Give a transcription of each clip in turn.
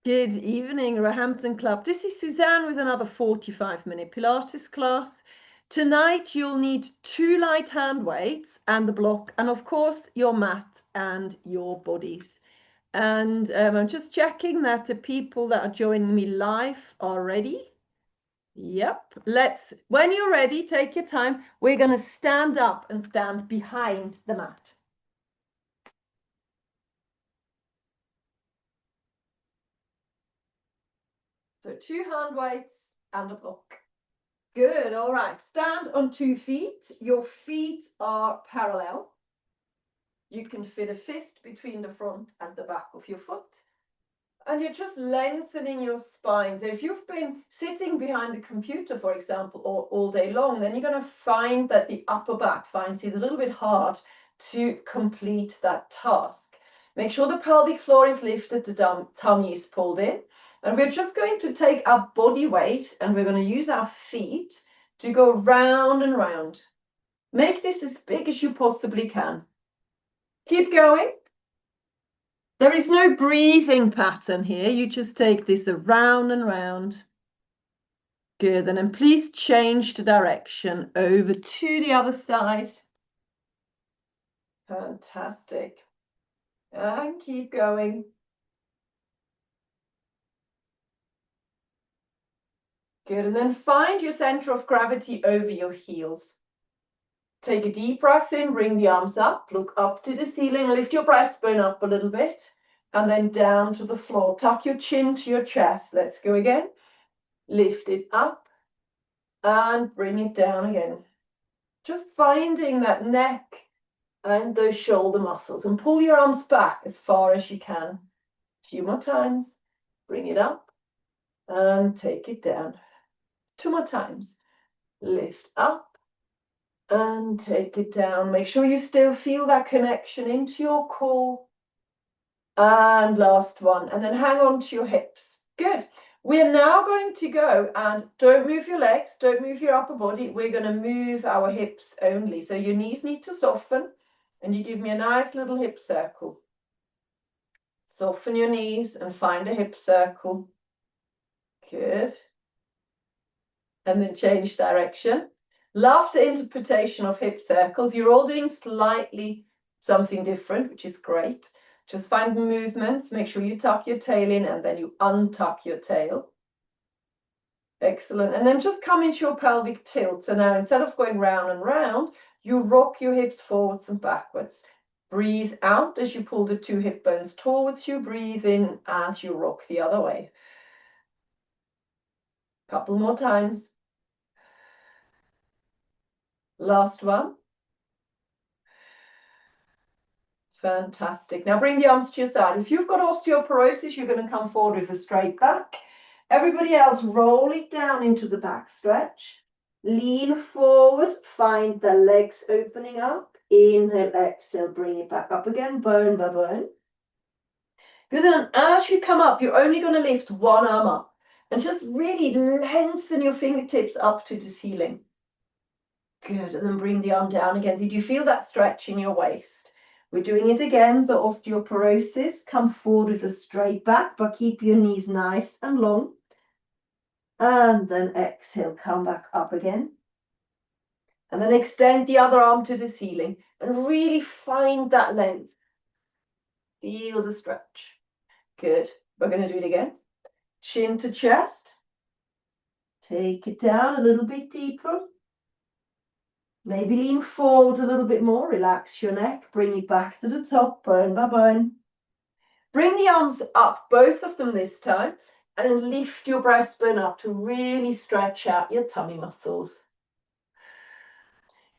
Good evening, Roehampton Club. This is Susanne with another 45-minute Pilates class. Tonight you'll need 2 light hand weights and the block, and of course your mat and your bodies. And I'm just checking that the people that are joining me live are ready. Yep. When you're ready, take your time. We're going to stand up and stand behind the mat. So 2 hand weights and a block. Good, all right. Stand on 2 feet. Your feet are parallel. You can fit a fist between the front and the back of your foot. And you're just lengthening your spine. So if you've been sitting behind a computer, for example, all day long, then you're going to find that the upper back finds it a little bit hard to complete that task. Make sure the pelvic floor is lifted, the tummy is pulled in. And we're just going to take our body weight and we're going to use our feet to go round and round. Make this as big as you possibly can. Keep going. There is no breathing pattern here. You just take this around and round. Good. And then please change the direction over to the other side. Fantastic. And keep going. Good. And then find your center of gravity over your heels. Take a deep breath in, bring the arms up, look up to the ceiling, lift your breastbone up a little bit, and then down to the floor. Tuck your chin to your chest. Let's go again. Lift it up and bring it down again. Just finding that neck and those shoulder muscles, and pull your arms back as far as you can. A few more times. Bring it up and take it down. 2 more times. Lift up and take it down. Make sure you still feel that connection into your core. And last one. And then hang on to your hips. Good. We're now going to go, and don't move your legs, don't move your upper body. We're going to move our hips only. So your knees need to soften, and you give me a nice little hip circle. Soften your knees and find a hip circle. Good. And then change direction. Love the interpretation of hip circles. You're all doing slightly something different, which is great. Just find movements. Make sure you tuck your tail in and then you untuck your tail. Excellent. And then just come into your pelvic tilt. So now instead of going round and round, you rock your hips forwards and backwards. Breathe out as you pull the 2 hip bones towards you. Breathe in as you rock the other way. Couple more times. Last one. Fantastic. Now bring the arms to your side. If you've got osteoporosis, you're going to come forward with a straight back. Everybody else, roll it down into the back stretch. Lean forward. Find the legs opening up. Inhale, exhale, bring it back up again, bone by bone. Good. And as you come up, you're only going to lift one arm up. And just really lengthen your fingertips up to the ceiling. Good. And then bring the arm down again. Did you feel that stretch in your waist? We're doing it again. So osteoporosis, come forward with a straight back, but keep your knees nice and long. And then exhale, come back up again. And then extend the other arm to the ceiling and really find that length. Feel the stretch. Good. We're going to do it again. Chin to chest. Take it down a little bit deeper. Maybe lean forward a little bit more. Relax your neck. Bring it back to the top, bone by bone. Bring the arms up, both of them this time, and lift your breastbone up to really stretch out your tummy muscles.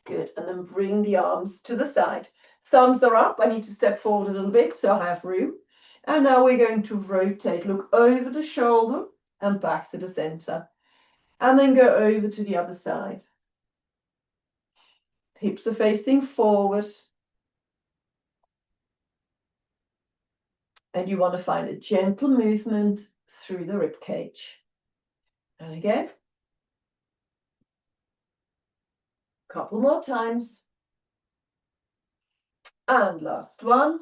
Good. And then bring the arms to the side. Thumbs are up. I need to step forward a little bit so I have room. And now we're going to rotate. Look over the shoulder and back to the center. And then go over to the other side. Hips are facing forward. And you want to find a gentle movement through the rib cage. And again. Couple more times. And last one.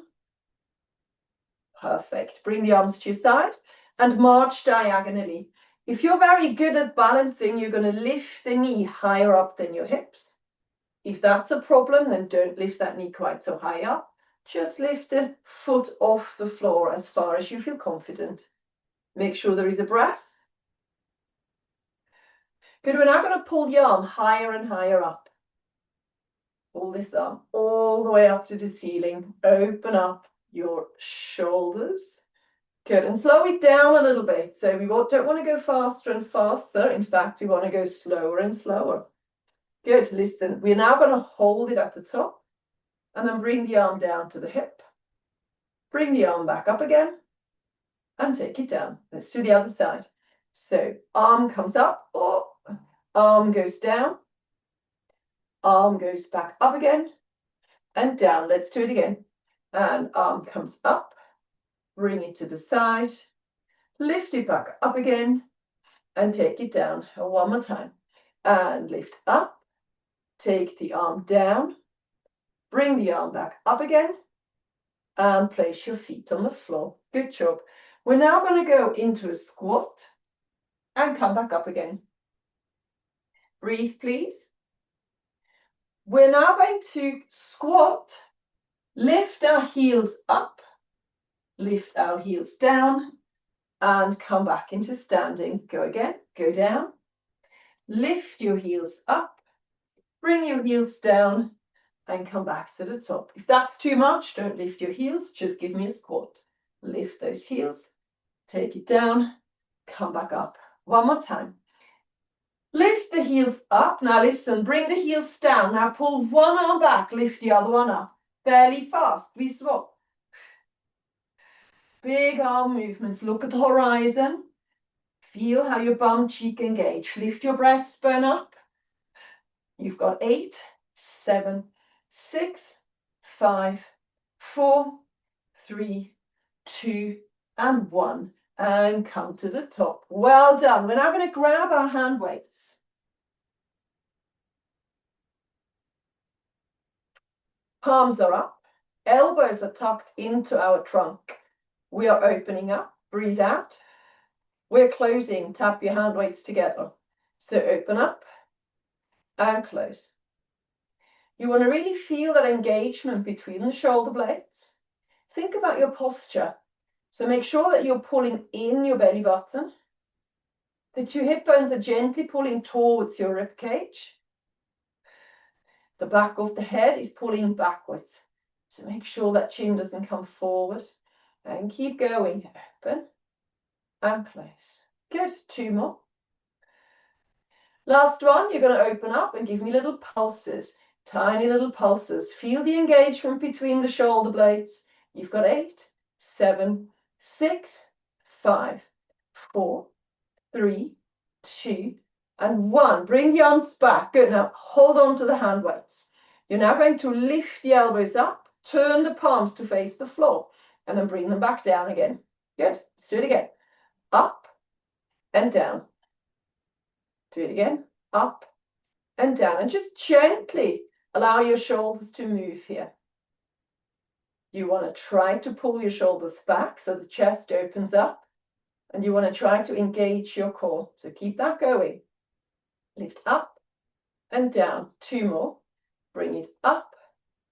Perfect. Bring the arms to your side. and march diagonally. If you're very good at balancing, you're going to lift the knee higher up than your hips. If that's a problem, then don't lift that knee quite so high up. Just lift the foot off the floor as far as you feel confident. Make sure there is a breath. Good, we're now going to pull the arm higher and higher up. Pull this arm all the way up to the ceiling. Open up your shoulders. Good, and slow it down a little bit. So we don't want to go faster and faster. In fact, we want to go slower and slower. Good, listen, we're now going to hold it at the top and then bring the arm down to the hip. Bring the arm back up again and take it down. Let's do the other side. So arm comes up, oh, arm goes down, arm goes back up again and down. Let's do it again. And arm comes up, bring it to the side, lift it back up again and take it down. One more time. And lift up, take the arm down, bring the arm back up again and place your feet on the floor. Good job. We're now going to go into a squat and come back up again. Breathe, please. We're now going to squat, lift our heels up, lift our heels down, and come back into standing. Go again, go down. Lift your heels up, bring your heels down, and come back to the top. If that's too much, don't lift your heels, just give me a squat. Lift those heels, take it down, come back up. One more time. Lift the heels up. Now listen, bring the heels down. Now pull one arm back, lift the other one up. Fairly fast, we swap. Big arm movements, look at the horizon. Feel how your bum cheek engage. Lift your breastbone up. You've got 8, 7, 6, 5, 4, 3, 2, and 1. And come to the top. Well done. We're now going to grab our hand weights. Palms are up. Elbows are tucked into our trunk. We are opening up. Breathe out. We're closing. Tap your hand weights together. So open up and close. You want to really feel that engagement between the shoulder blades. Think about your posture. So make sure that you're pulling in your belly button. The two hip bones are gently pulling towards your rib cage. The back of the head is pulling backwards. So make sure that chin doesn't come forward. And keep going. Open and close. Good. 2 more. Last one, you're going to open up and give me little pulses. Tiny little pulses. Feel the engagement between the shoulder blades. You've got 8, 7, 6, 5, 4, 3, 2, and 1. Bring the arms back. Good. Now hold on to the hand weights. You're now going to lift the elbows up, turn the palms to face the floor, and then bring them back down again. Good. Let's do it again. Up and down. Do it again. Up and down. And just gently allow your shoulders to move here. You want to try to pull your shoulders back so the chest opens up. And you want to try to engage your core. So keep that going. Lift up and down. 2 more. Bring it up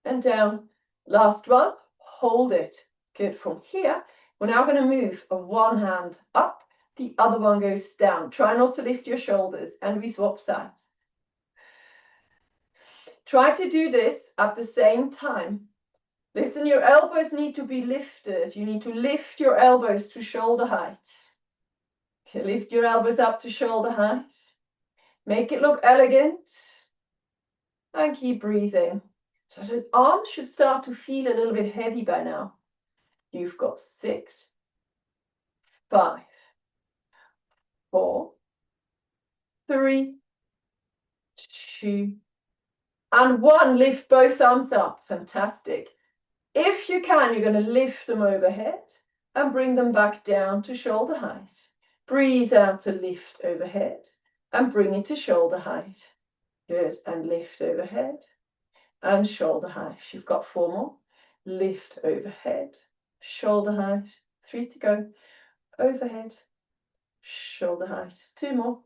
and down. Last one. Hold it. Good. From here, we're now going to move one hand up. The other one goes down. Try not to lift your shoulders. And we swap sides. Try to do this at the same time. Listen, your elbows need to be lifted. You need to lift your elbows to shoulder height. Okay, lift your elbows up to shoulder height. Make it look elegant. And keep breathing. So those arms should start to feel a little bit heavy by now. You've got 6, 5, 4, 3, 2, and 1. Lift both arms up. Fantastic. If you can, you're going to lift them overhead and bring them back down to shoulder height. Breathe out to lift overhead and bring it to shoulder height. Good. And lift overhead and shoulder height. You've got 4 more. Lift overhead, shoulder height. 3 to go. overhead, shoulder height. 2 more.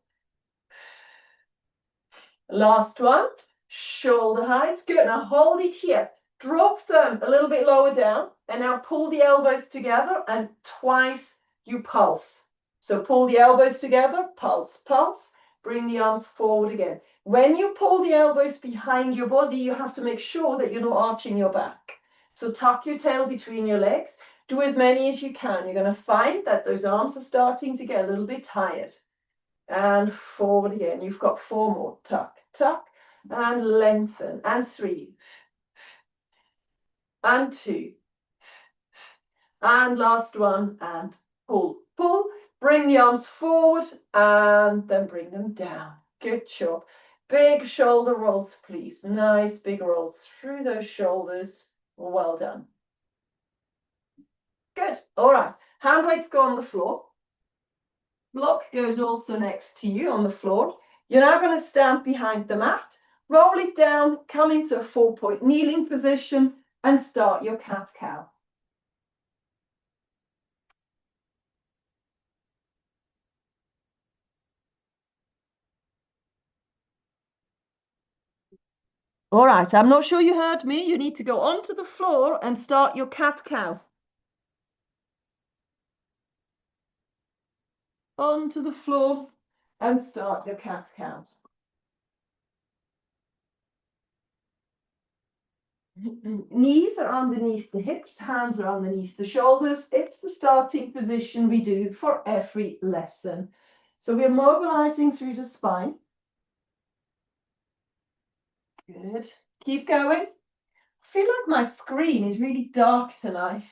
Last one, shoulder height. Good. Now hold it here. Drop them a little bit lower down, and now pull the elbows together, and twice you pulse. So pull the elbows together, pulse, pulse. Bring the arms forward again. When you pull the elbows behind your body, you have to make sure that you're not arching your back. So tuck your tail between your legs. Do as many as you can. You're going to find that those arms are starting to get a little bit tired. And forward again. You've got 4 more. Tuck, tuck, and lengthen. And 3. And 2. And last one. And pull, pull. Bring the arms forward and then bring them down. Good job. Big shoulder rolls, please. Nice big rolls through those shoulders. Well done. Good. All right. Hand weights go on the floor. Block goes also next to you on the floor. You're now going to stand behind the mat, roll it down, come into a 4-point kneeling position, and start your cat-cow. All right, I'm not sure you heard me. You need to go onto the floor and start your cat-cow. Onto the floor and start your cat-cow. Knees are underneath the hips, hands are underneath the shoulders. It's the starting position we do for every lesson. So we're mobilizing through the spine. Good. Keep going. I feel like my screen is really dark tonight.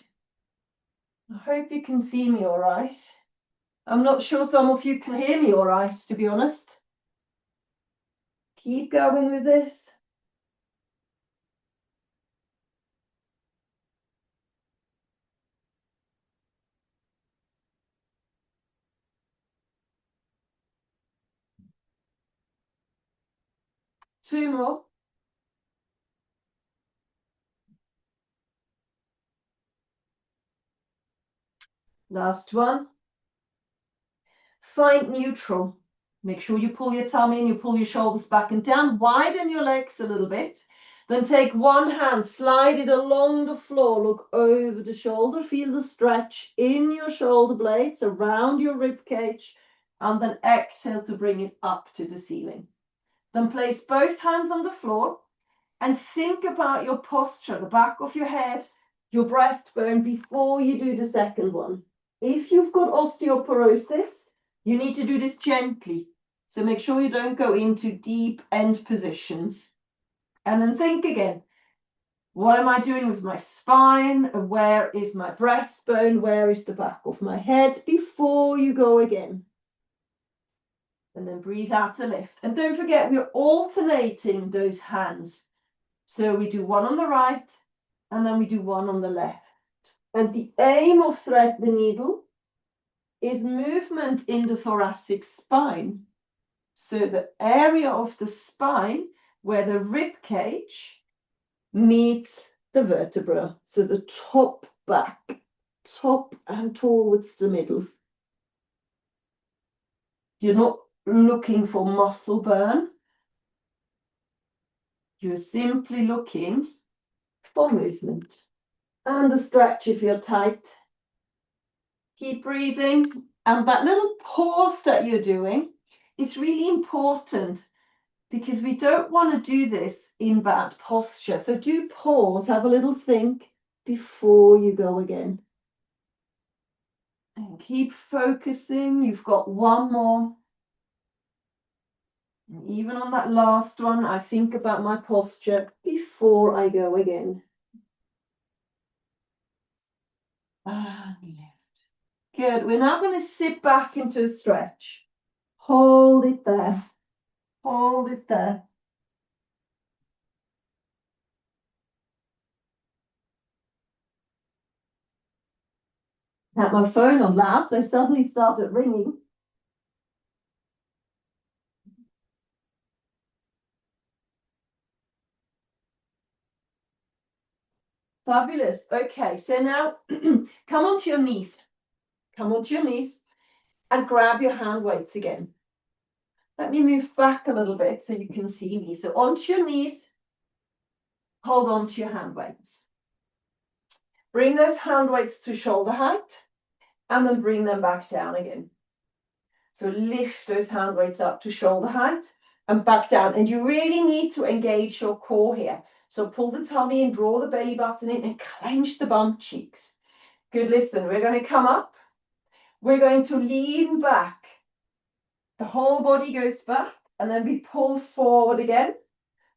I hope you can see me all right. I'm not sure some of you can hear me all right, to be honest. Keep going with this. Two more. Last one. Find neutral. Make sure you pull your tummy in, you pull your shoulders back and down. Widen your legs a little bit. Then take one hand, slide it along the floor, look over the shoulder, feel the stretch in your shoulder blades, around your rib cage, and then exhale to bring it up to the ceiling. Then place both hands on the floor and think about your posture, the back of your head, your breastbone before you do the second one. If you've got osteoporosis, you need to do this gently. So make sure you don't go into deep end positions. And then think again. What am I doing with my spine? Where is my breastbone? Where is the back of my head? Before you go again. And then breathe out a lift. And don't forget, we're alternating those hands. So we do one on the right, and then we do one on the left. And the aim of thread the needle is movement in the thoracic spine. So the area of the spine where the rib cage meets the vertebra. So the top back, top and towards the middle. You're not looking for muscle burn. You're simply looking for movement. And a stretch if you're tight. Keep breathing. And that little pause that you're doing is really important because we don't want to do this in bad posture. So do pause, have a little think before you go again. And keep focusing. You've got one more. And even on that last one, I think about my posture before I go again. And lift. Good. We're now going to sit back into a stretch. Hold it there. Hold it there. Had my phone on loud, they suddenly started ringing. Fabulous. Okay, so now come onto your knees. Come onto your knees and grab your hand weights again. Let me move back a little bit so you can see me. So onto your knees, hold on to your hand weights. Bring those hand weights to shoulder height and then bring them back down again. So lift those hand weights up to shoulder height and back down. And you really need to engage your core here. So pull the tummy in, draw the belly button in and clench the bum cheeks. Good, listen, we're going to come up. We're going to lean back. The whole body goes back and then we pull forward again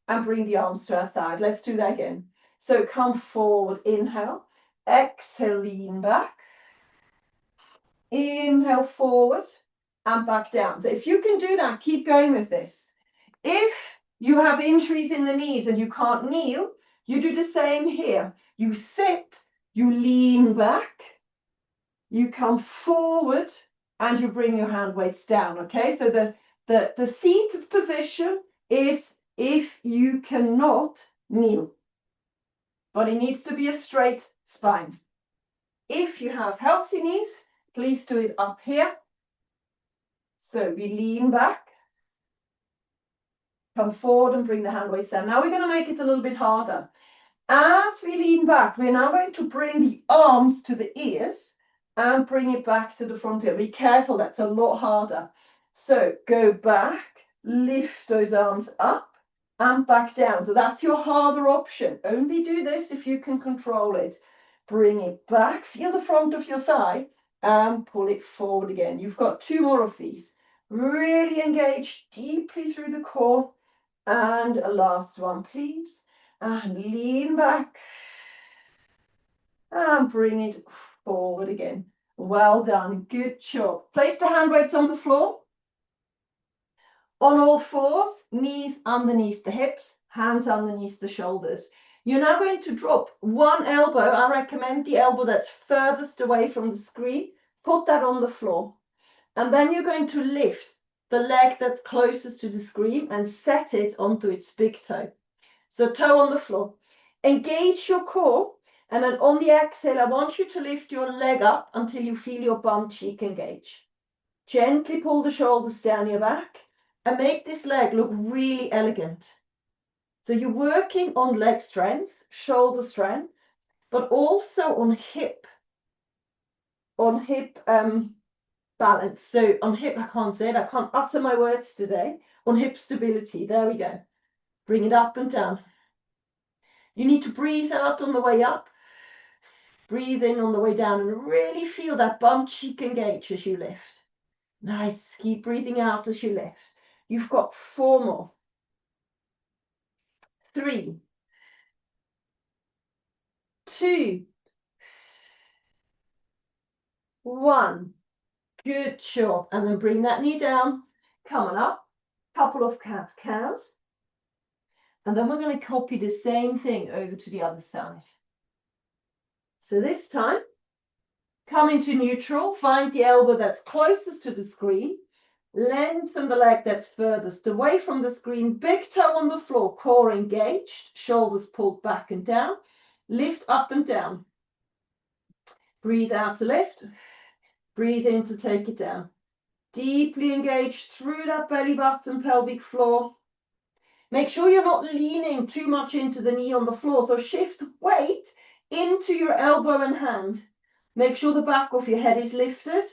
and bring the arms to our side. Let's do that again. So come forward, inhale, exhale, lean back. Inhale forward and back down. So if you can do that, keep going with this. If you have injuries in the knees and you can't kneel, you do the same here. You sit, you lean back, you come forward, and you bring your hand weights down, okay? So the seated position is if you cannot kneel, but it needs to be a straight spine. If you have healthy knees, please do it up here. So we lean back, come forward and bring the hand weights down. Now we're going to make it a little bit harder. As we lean back, we're now going to bring the arms to the ears and bring it back to the front ear. Be careful, that's a lot harder. So go back, lift those arms up and back down. So that's your harder option. Only do this if you can control it. Bring it back, feel the front of your thigh and pull it forward again. You've got 2 more of these. Really engage deeply through the core. And a last one, please. And lean back. And bring it forward again. Well done. Good job. Place the hand weights on the floor. On all fours, knees underneath the hips, hands underneath the shoulders. You're now going to drop one elbow. I recommend the elbow that's furthest away from the screen. Put that on the floor. And then you're going to lift the leg that's closest to the screen and set it onto its big toe. So toe on the floor. Engage your core. And then on the exhale, I want you to lift your leg up until you feel your bum cheek engage. Gently pull the shoulders down your back and make this leg look really elegant. So you're working on leg strength, shoulder strength, but also on hip balance. So on hip, I can't say it, I can't utter my words today. On hip stability, there we go. Bring it up and down. You need to breathe out on the way up. Breathe in on the way down and really feel that bum cheek engage as you lift. Nice. Keep breathing out as you lift. You've got 4 more. 3, 2, 1. Good job. And then bring that knee down. Coming up. Couple of cat-cows. And then we're going to copy the same thing over to the other side. So this time, come into neutral. Find the elbow that's closest to the screen. Lengthen the leg that's furthest away from the screen. Big toe on the floor, core engaged, shoulders pulled back and down. Lift up and down. Breathe out to lift. Breathe in to take it down. Deeply engaged through that belly button, pelvic floor. Make sure you're not leaning too much into the knee on the floor. So shift weight into your elbow and hand. Make sure the back of your head is lifted.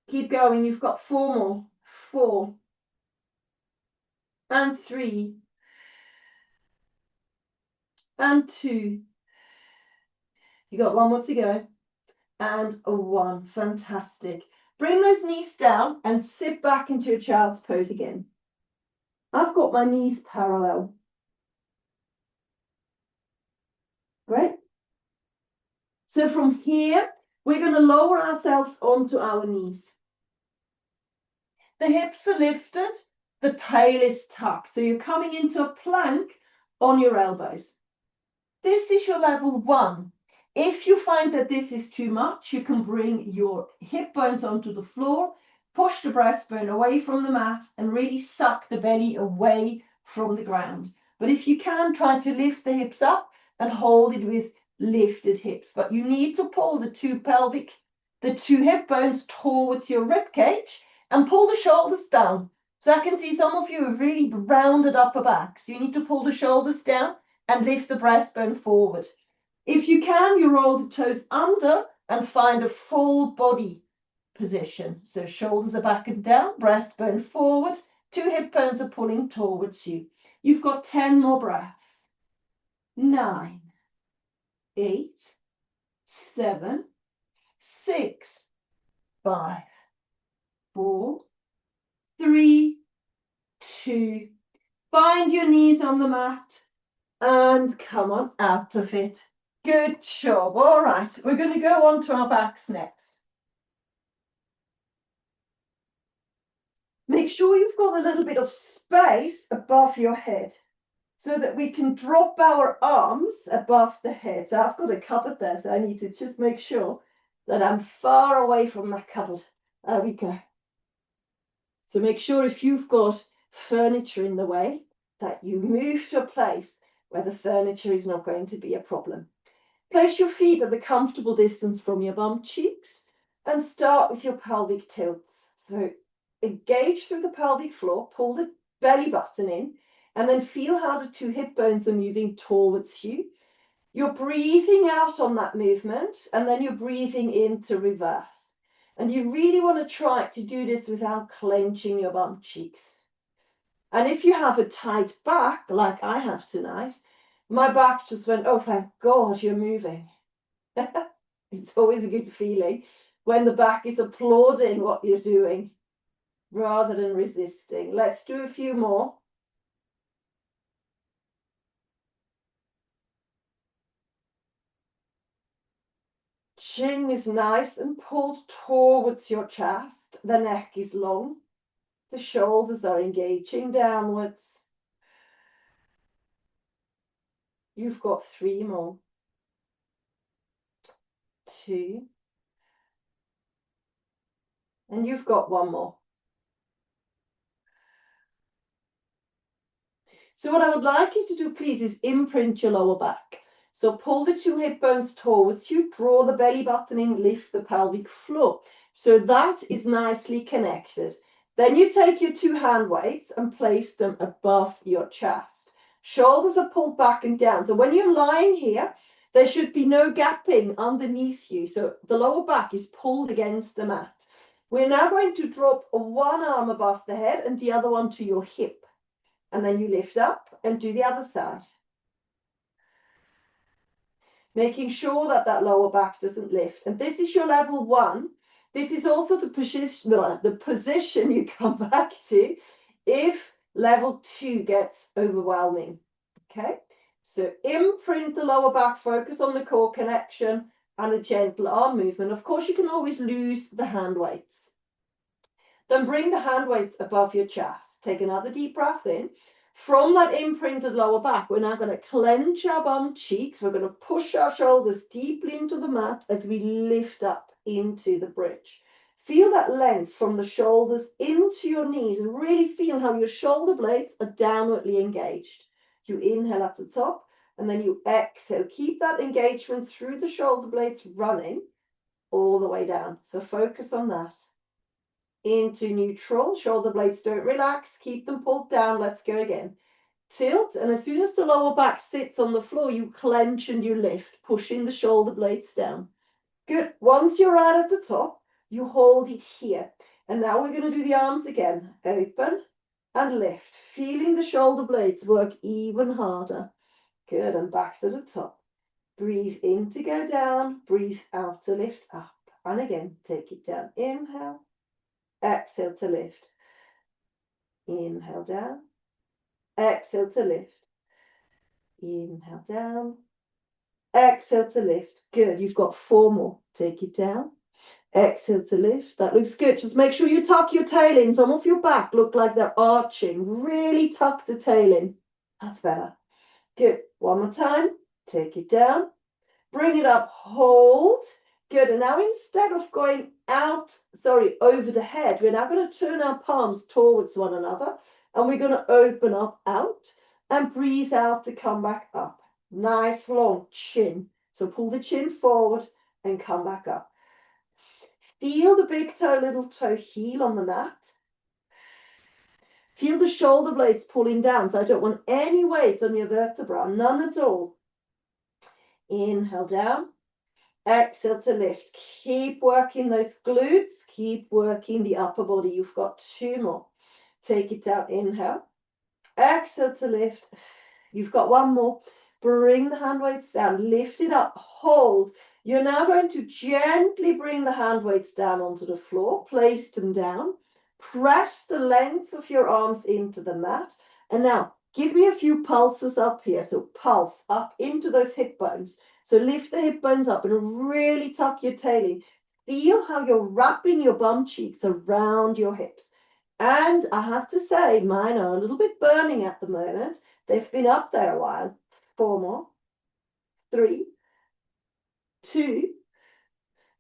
Keep going. You've got 4 more. 4. And 3. And 2. You got 1 more to go. And 1. Fantastic. Bring those knees down and sit back into your child's pose again. I've got my knees parallel. Great. So from here, we're going to lower ourselves onto our knees. The hips are lifted, the tail is tucked. So you're coming into a plank on your elbows. This is your level 1. If you find that this is too much, you can bring your hip bones onto the floor, push the breastbone away from the mat, and really suck the belly away from the ground. But if you can, try to lift the hips up and hold it with lifted hips. But you need to pull the two hip bones towards your rib cage and pull the shoulders down. So I can see some of you have really rounded upper back. So you need to pull the shoulders down and lift the breastbone forward. If you can, you roll the toes under and find a full body position. So shoulders are back and down, breastbone forward, two hip bones are pulling towards you. You've got 10 more breaths. 9, 8, 7, 6, 5, 4, 3, 2. Find your knees on the mat and come on out of it. Good job. All right, we're going to go on to our backs next. Make sure you've got a little bit of space above your head so that we can drop our arms above the head. So I've got a cupboard there, so I need to just make sure that I'm far away from that cupboard. There we go. So make sure if you've got furniture in the way that you move to a place where the furniture is not going to be a problem. Place your feet at the comfortable distance from your bum cheeks and start with your pelvic tilts. So engage through the pelvic floor, pull the belly button in, and then feel how the two hip bones are moving towards you. You're breathing out on that movement, and then you're breathing into reverse. And you really want to try to do this without clenching your bum cheeks. And if you have a tight back, like I have tonight, my back just went, oh, thank God you're moving. It's always a good feeling when the back is applauding what you're doing rather than resisting. Let's do a few more. Chin is nice and pulled towards your chest. The neck is long. The shoulders are engaging downwards. You've got 3 more. 2. And you've got 1 more. So what I would like you to do, please, is imprint your lower back. So pull the 2 hip bones towards you, draw the belly button in, lift the pelvic floor. So that is nicely connected. Then you take your 2 hand weights and place them above your chest. Shoulders are pulled back and down. So when you're lying here, there should be no gapping underneath you. So the lower back is pulled against the mat. We're now going to drop one arm above the head and the other one to your hip. And then you lift up and do the other side. Making sure that that lower back doesn't lift. And this is your level 1. This is also the position you come back to if level 2 gets overwhelming. Okay, so imprint the lower back, focus on the core connection and a gentle arm movement. Of course, you can always lose the hand weights. Then bring the hand weights above your chest. Take another deep breath in. From that imprinted lower back, we're now going to clench our bum cheeks. We're going to push our shoulders deeply into the mat as we lift up into the bridge. Feel that length from the shoulders into your knees and really feel how your shoulder blades are downwardly engaged. You inhale at the top and then you exhale. Keep that engagement through the shoulder blades running all the way down. So focus on that. Into neutral, shoulder blades don't relax, keep them pulled down. Let's go again. Tilt, and as soon as the lower back sits on the floor, you clench and you lift, pushing the shoulder blades down. Good. Once you're right at the top, you hold it here. And now we're going to do the arms again. Open and lift, feeling the shoulder blades work even harder. Good, and back to the top. Breathe in to go down, breathe out to lift up. And again, take it down. Inhale. Exhale to lift. Inhale down. Exhale to lift. Inhale down. Exhale to lift. Good. You've got 4 more. Take it down. Exhale to lift. That looks good. Just make sure you tuck your tail in. Some of your back look like they're arching. Really tuck the tail in. That's better. Good. One more time. Take it down. Bring it up. Hold. Good. And now instead of going over the head, we're now going to turn our palms towards one another and we're going to open up out and breathe out to come back up. Nice long chin So pull the chin forward and come back up. Feel the big toe, little toe heel on the mat. Feel the shoulder blades pulling down. So I don't want any weight on your vertebra, none at all. Inhale down. Exhale to lift. Keep working those glutes. Keep working the upper body. You've got 2 more. Take it down. Inhale. Exhale to lift. You've got 1 more. Bring the hand weights down. Lift it up. Hold. You're now going to gently bring the hand weights down onto the floor. Place them down. Press the length of your arms into the mat. And now give me a few pulses up here. So pulse up into those hip bones. So lift the hip bones up and really tuck your tail in. Feel how you're wrapping your bum cheeks around your hips. And I have to say, mine are a little bit burning at the moment. They've been up there a while. 4 more. 3, 2,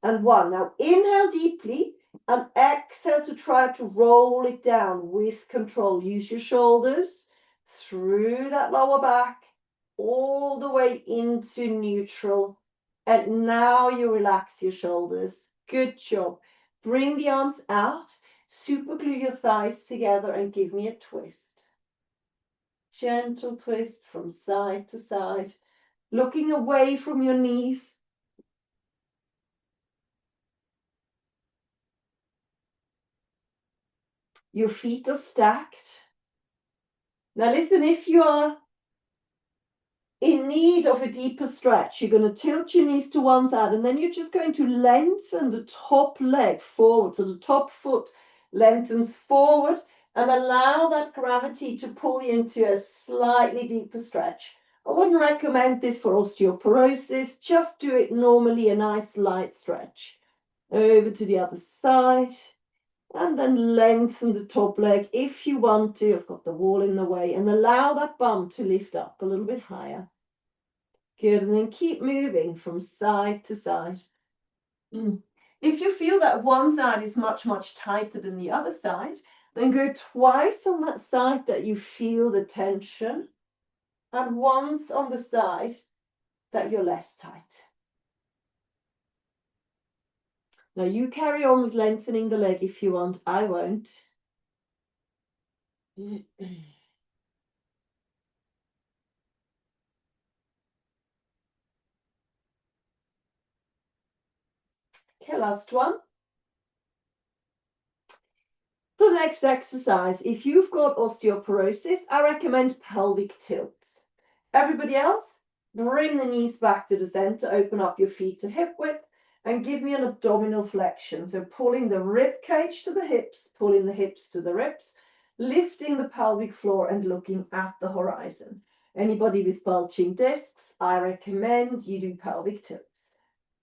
and 1. Now inhale deeply and exhale to try to roll it down with control. Use your shoulders through that lower back, all the way into neutral. And now you relax your shoulders. Good job. Bring the arms out. Super glue your thighs together and give me a twist. Gentle twist from side to side, looking away from your knees. Your feet are stacked. Now listen, if you are in need of a deeper stretch, you're going to tilt your knees to one side and then you're just going to lengthen the top leg forward. So the top foot lengthens forward and allow that gravity to pull you into a slightly deeper stretch. I wouldn't recommend this for osteoporosis. Just do it normally, a nice light stretch. Over to the other side. And then lengthen the top leg if you want to. I've got the wall in the way. And allow that bum to lift up a little bit higher. Good. And then keep moving from side to side. If you feel that one side is much, much tighter than the other side, then go twice on that side that you feel the tension. And once on the side that you're less tight. Now you carry on with lengthening the leg if you want. I won't. Okay, last one. For the next exercise, if you've got osteoporosis, I recommend pelvic tilts. Everybody else, bring the knees back to the center, open up your feet to hip width, and give me an abdominal flexion. So pulling the rib cage to the hips, pulling the hips to the ribs, lifting the pelvic floor and looking at the horizon. Anybody with bulging discs, I recommend you do pelvic tilts.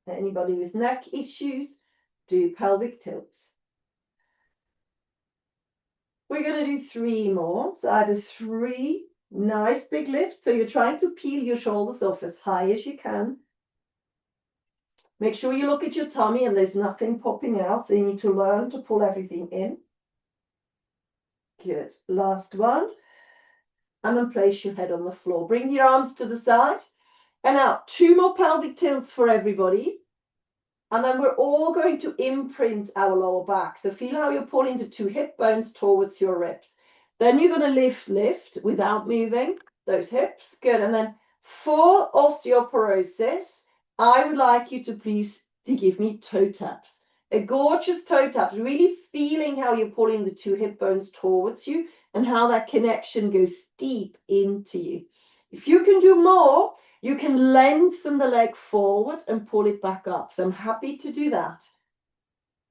Anybody with neck issues, do pelvic tilts. We're going to do 3 more. So I do 3 nice big lifts. So you're trying to peel your shoulders off as high as you can. Make sure you look at your tummy and there's nothing popping out. So you need to learn to pull everything in. Good. Last one. And then place your head on the floor. Bring your arms to the side. And now 2 more pelvic tilts for everybody. And then we're all going to imprint our lower back. So feel how you're pulling the 2 hip bones towards your ribs. Then you're going to lift without moving those hips. Good. And then for osteoporosis, I would like you to please give me toe taps. A gorgeous toe tap, really feeling how you're pulling the 2 hip bones towards you and how that connection goes deep into you. If you can do more, you can lengthen the leg forward and pull it back up. So I'm happy to do that.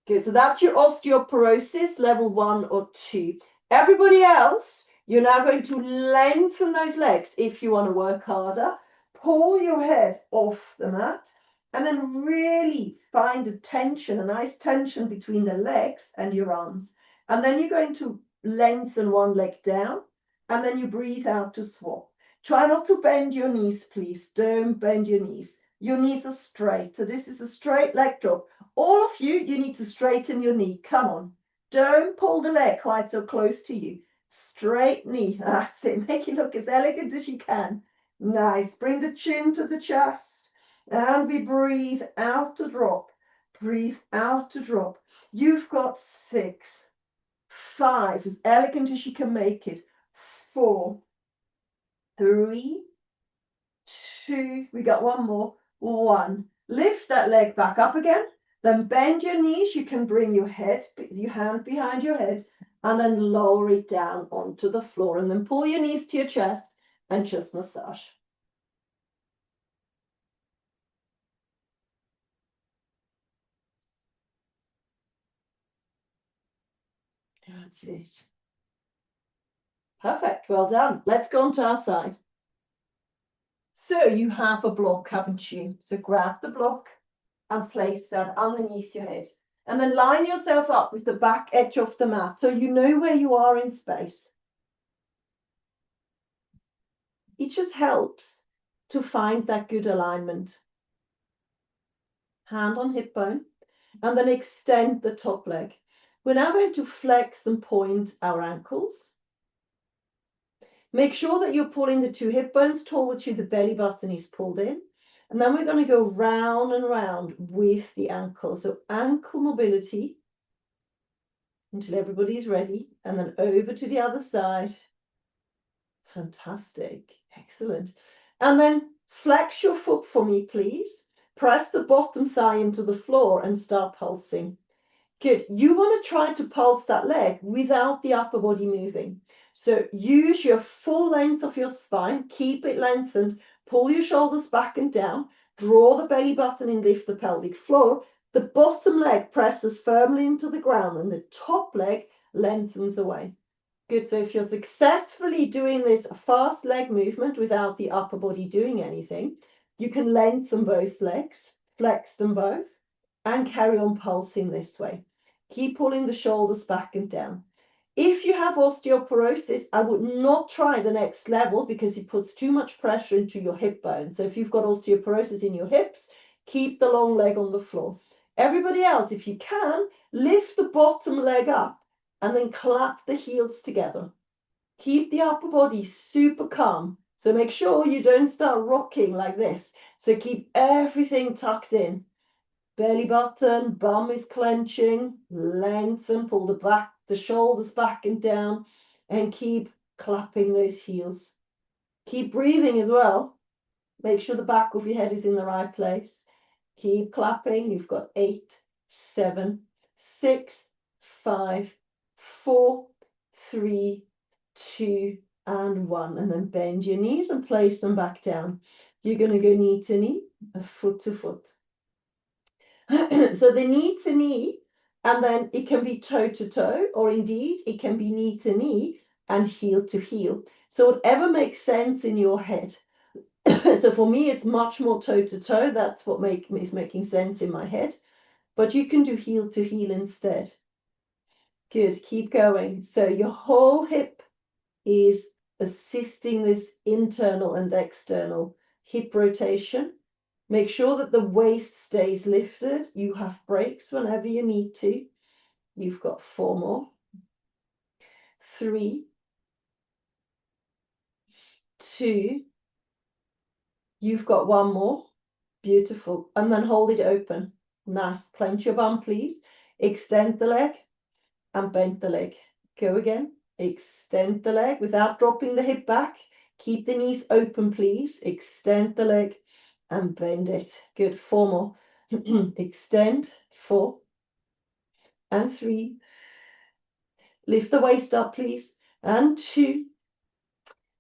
Good. So that's your osteoporosis level 1 or 2. Everybody else, you're now going to lengthen those legs if you want to work harder. Pull your head off the mat and then really find a tension, a nice tension between the legs and your arms. And then you're going to lengthen one leg down and then you breathe out to swap. Try not to bend your knees, please. Don't bend your knees. Your knees are straight. So this is a straight leg drop. All of you, you need to straighten your knee. Come on. Don't pull the leg quite so close to you. Straight knee. That's it. Make it look as elegant as you can. Nice. Bring the chin to the chest. And we breathe out to drop. Breathe out to drop. You've got 6, 5, as elegant as you can make it. 4, 3, 2, we got one more. 1. Lift that leg back up again. Then bend your knees. You can bring your hand behind your head, and then lower it down onto the floor. And then pull your knees to your chest and just massage. That's it. Perfect. Well done. Let's go on to our side. So you have a block, haven't you? So grab the block and place that underneath your head. And then line yourself up with the back edge of the mat so you know where you are in space. It just helps to find that good alignment. Hand on hip bone, and then extend the top leg. We're now going to flex and point our ankles. Make sure that you're pulling the 2 hip bones towards you, the belly button is pulled in. And then we're going to go round and round with the ankle. So ankle mobility until everybody's ready. And then over to the other side. Fantastic. Excellent. And then flex your foot for me, please. Press the bottom thigh into the floor and start pulsing. Good. You want to try to pulse that leg without the upper body moving. So use your full length of your spine. Keep it lengthened. Pull your shoulders back and down. Draw the belly button and lift the pelvic floor. The bottom leg presses firmly into the ground and the top leg lengthens away. Good. So if you're successfully doing this fast leg movement without the upper body doing anything, you can lengthen both legs, flex them both, and carry on pulsing this way. Keep pulling the shoulders back and down. If you have osteoporosis, I would not try the next level because it puts too much pressure into your hip bone. So if you've got osteoporosis in your hips, keep the long leg on the floor. Everybody else, if you can, lift the bottom leg up and then clap the heels together. Keep the upper body super calm. So make sure you don't start rocking like this. So keep everything tucked in. Belly button, bum is clenching, lengthen, pull the shoulders back and down, and keep clapping those heels. Keep breathing as well. Make sure the back of your head is in the right place. Keep clapping. You've got 8, 7, 6, 5, 4, 3, 2, and 1. And then bend your knees and place them back down. You're going to go knee to knee, foot to foot. So the knee to knee, and then it can be toe to toe, or indeed it can be knee to knee and heel to heel. So whatever makes sense in your head. So for me, it's much more toe to toe. That's what is making sense in my head. But you can do heel to heel instead. Good. Keep going. So your whole hip is assisting this internal and external hip rotation. Make sure that the waist stays lifted. You have breaks whenever you need to. You've got 4 more. 3, 2. You've got 1 more. Beautiful. And then hold it open. Nice. Clench your bum, please. Extend the leg and bend the leg. Go again. Extend the leg without dropping the hip back. Keep the knees open, please. Extend the leg and bend it. Good. 4 more. Extend. 4 and 3. Lift the waist up, please. And 2.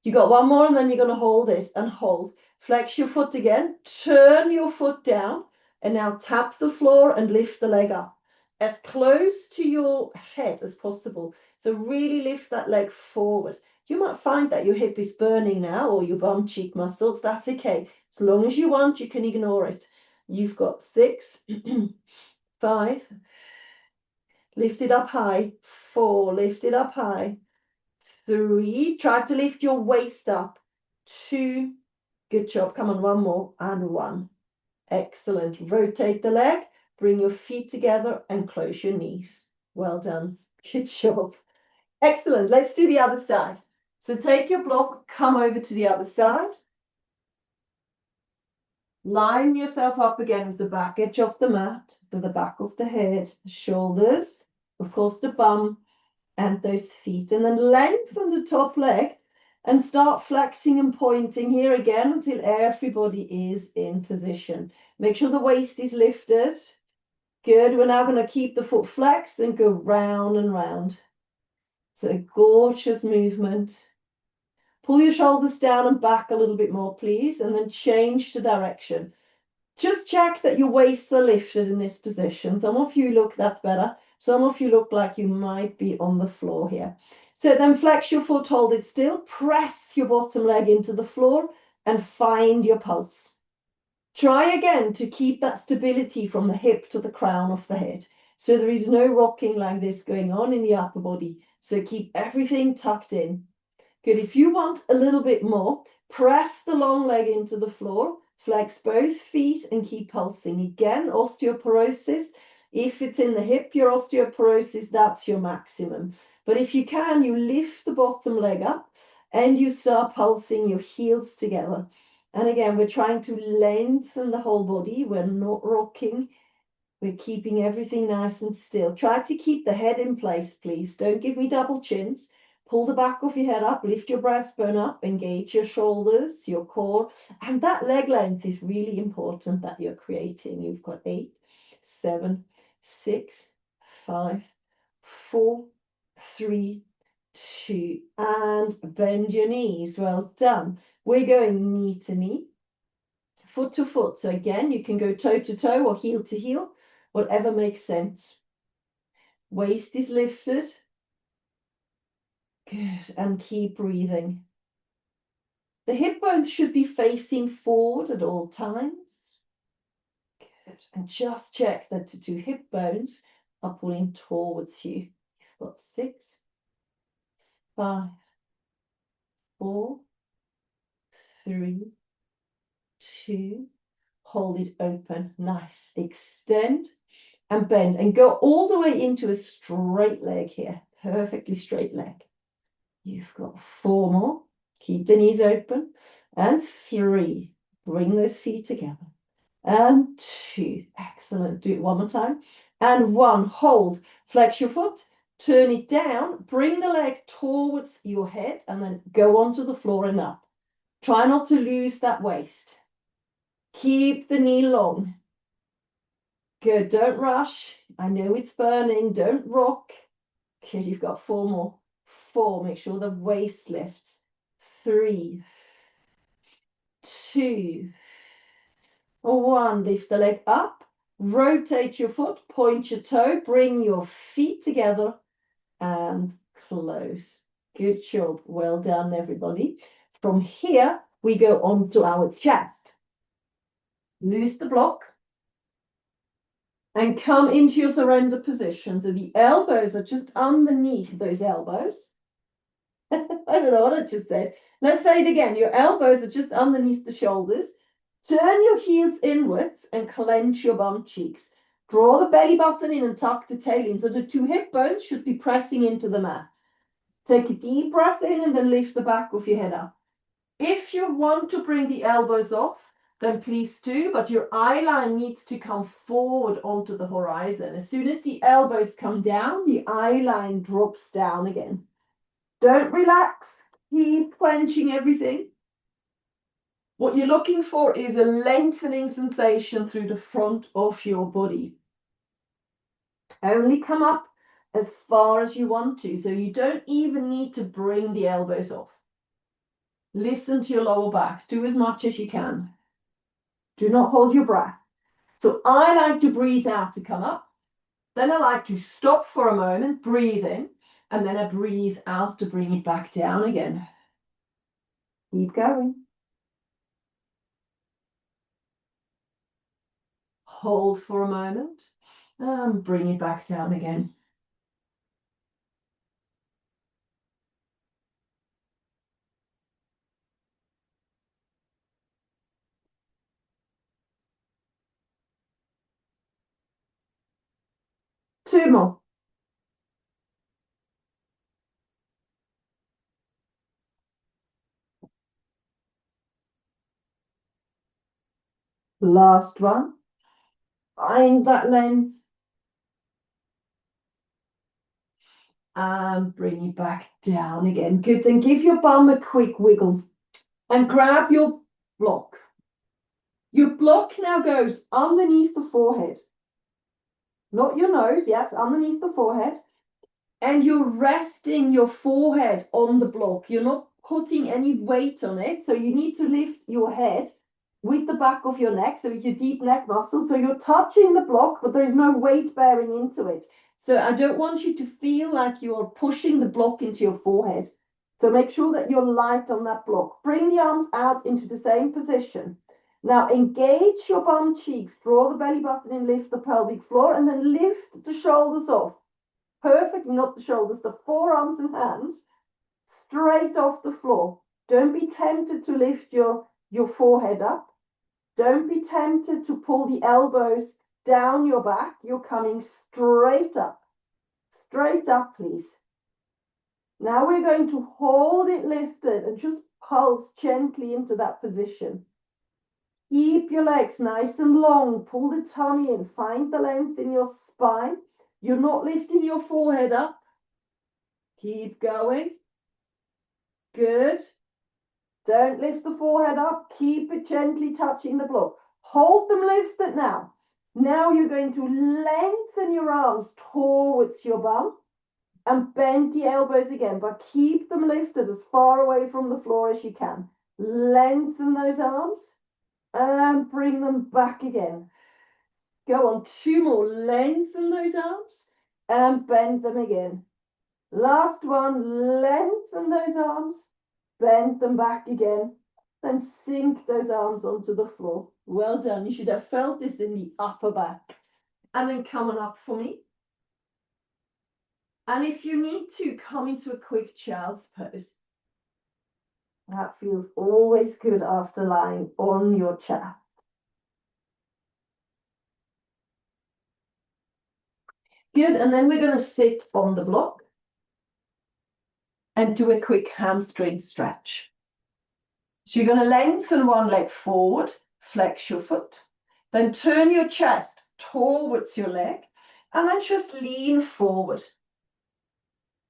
You got 1 more, and then you're going to hold it and hold. Flex your foot again. Turn your foot down, and now tap the floor and lift the leg up as close to your head as possible. So really lift that leg forward. You might find that your hip is burning now, or your bum cheek muscles. That's okay. As long as you want, you can ignore it. You've got 6, 5. Lift it up high. 4. Lift it up high. 3. Try to lift your waist up. 2. Good job. Come on, 1 more. And 1. Excellent. Rotate the leg. Bring your feet together and close your knees. Well done. Good job. Excellent. Let's do the other side. So take your block, come over to the other side. Line yourself up again with the back edge of the mat, so the back of the head, the shoulders, of course the bum, and those feet. And then lengthen the top leg and start flexing and pointing here again until everybody is in position. Make sure the waist is lifted. Good. We're now going to keep the foot flexed and go round and round. So a gorgeous movement. Pull your shoulders down and back a little bit more, please, and then change the direction. Just check that your waists are lifted in this position. Some of you look, that's better. Some of you look like you might be on the floor here. So then flex your foot, hold it still, press your bottom leg into the floor and find your pulse. Try again to keep that stability from the hip to the crown of the head. So there is no rocking like this going on in the upper body. So keep everything tucked in. Good. If you want a little bit more, press the long leg into the floor, flex both feet and keep pulsing. Again, osteoporosis. If it's in the hip, your osteoporosis, that's your maximum. But if you can, you lift the bottom leg up and you start pulsing your heels together. And again, we're trying to lengthen the whole body. We're not rocking. We're keeping everything nice and still. Try to keep the head in place, please. Don't give me double chins. Pull the back of your head up, lift your breastbone up, engage your shoulders, your core. And that leg length is really important that you're creating. You've got 8, 7, 6, 5, 4, 3, 2, and bend your knees. Well done. We're going knee to knee, foot to foot. So again, you can go toe to toe or heel to heel, whatever makes sense. Waist is lifted. Good, and keep breathing. The hip bones should be facing forward at all times. Good, and just check that the two hip bones are pulling towards you. You've got 6, 5, 4, 3, 2, hold it open. Nice. Extend and bend and go all the way into a straight leg here. Perfectly straight leg. You've got 4 more. Keep the knees open. And 3. Bring those feet together. And 2. Excellent. Do it one more time. And 1. Hold. Flex your foot. Turn it down. Bring the leg towards your head. And then go onto the floor and up. Try not to lose that waist. Keep the knee long. Good. Don't rush. I know it's burning. Don't rock. Good. You've got 4 more. 4. Make sure the waist lifts. 3, 2, 1. Lift the leg up. Rotate your foot. Point your toe. Bring your feet together and close. Good job. Well done, everybody. From here, we go on to our chest. Loose the block and come into your surrender position. So the elbows are just underneath those elbows. I don't know what I just said. Let's say it again. Your elbows are just underneath the shoulders. Turn your heels inwards and clench your bum cheeks. Draw the belly button in and tuck the tail in. So the 2 hip bones should be pressing into the mat. Take a deep breath in and then lift the back of your head up. If you want to bring the elbows off, then please do, but your eye line needs to come forward onto the horizon. As soon as the elbows come down, the eye line drops down again. Don't relax. Keep clenching everything. What you're looking for is a lengthening sensation through the front of your body. Only come up as far as you want to, so you don't even need to bring the elbows off. Listen to your lower back. Do as much as you can. Do not hold your breath. So I like to breathe out to come up. Then I like to stop for a moment, breathe in, and then I breathe out to bring it back down again. Keep going. Hold for a moment and bring it back down again. Two more. Last one. Find that length. And bring it back down again. Good. Then give your bum a quick wiggle and grab your block. Your block now goes underneath the forehead. Not your nose, yes, underneath the forehead. And you're resting your forehead on the block. You're not putting any weight on it. So you need to lift your head with the back of your neck, so with your deep neck muscle. So you're touching the block, but there is no weight bearing into it. So I don't want you to feel like you're pushing the block into your forehead. So make sure that you're light on that block. Bring the arms out into the same position. Now engage your bum cheeks, draw the belly button in, lift the pelvic floor, and then lift the shoulders off. Perfectly, not the shoulders, the forearms and hands straight off the floor. Don't be tempted to lift your forehead up. Don't be tempted to pull the elbows down your back. You're coming straight up. Straight up, please. Now we're going to hold it lifted and just pulse gently into that position. Keep your legs nice and long. Pull the tummy in. Find the length in your spine. You're not lifting your forehead up. Keep going. Good. Don't lift the forehead up. Keep it gently touching the block. Hold them lifted now. Now you're going to lengthen your arms towards your bum and bend the elbows again, but keep them lifted as far away from the floor as you can. Lengthen those arms and bring them back again. Go on, 2 more. Lengthen those arms and bend them again. Last one, lengthen those arms, bend them back again, then sink those arms onto the floor. Well done. You should have felt this in the upper back. And then come on up for me. And if you need to, come into a quick child's pose. That feels always good after lying on your chair. Good. And then we're going to sit on the block and do a quick hamstring stretch. So you're going to lengthen one leg forward, flex your foot, then turn your chest towards your leg, and then just lean forward.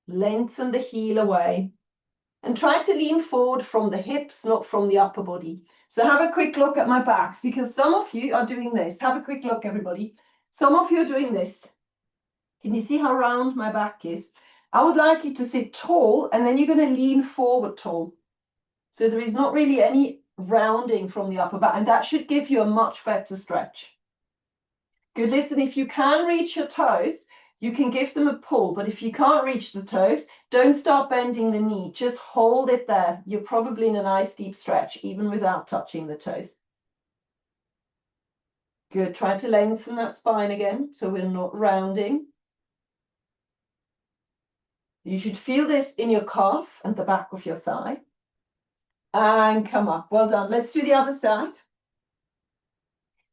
Lengthen the heel away, and try to lean forward from the hips, not from the upper body. So have a quick look at my backs, because some of you are doing this. Have a quick look, everybody. Some of you are doing this. Can you see how round my back is? I would like you to sit tall, and then you're going to lean forward tall. So there is not really any rounding from the upper back, and that should give you a much better stretch. Good. Listen, if you can reach your toes, you can give them a pull, but if you can't reach the toes, don't start bending the knee. Just hold it there. You're probably in a nice deep stretch, even without touching the toes. Good. Try to lengthen that spine again, so we're not rounding. You should feel this in your calf and the back of your thigh. And come up. Well done. Let's do the other side.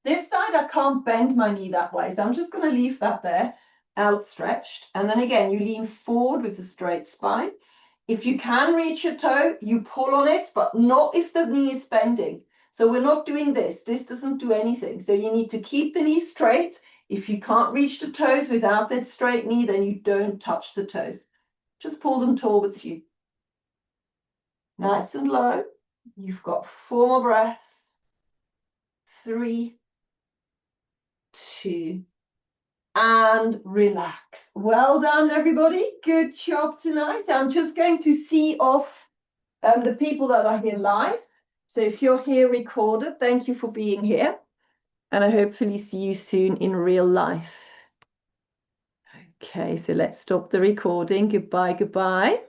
This side, I can't bend my knee that way, so I'm just going to leave that there, outstretched. And then again, you lean forward with a straight spine. If you can reach your toe, you pull on it, but not if the knee is bending. So we're not doing this. This doesn't do anything. So you need to keep the knee straight. If you can't reach the toes without that straight knee, then you don't touch the toes. Just pull them towards you. Nice and low. You've got 4 more breaths. 3, 2, and relax. Well done, everybody. Good job tonight. I'm just going to see off the people that are here live. So if you're here recorded, thank you for being here. And I hopefully see you soon in real life. Okay, so let's stop the recording. Goodbye, goodbye.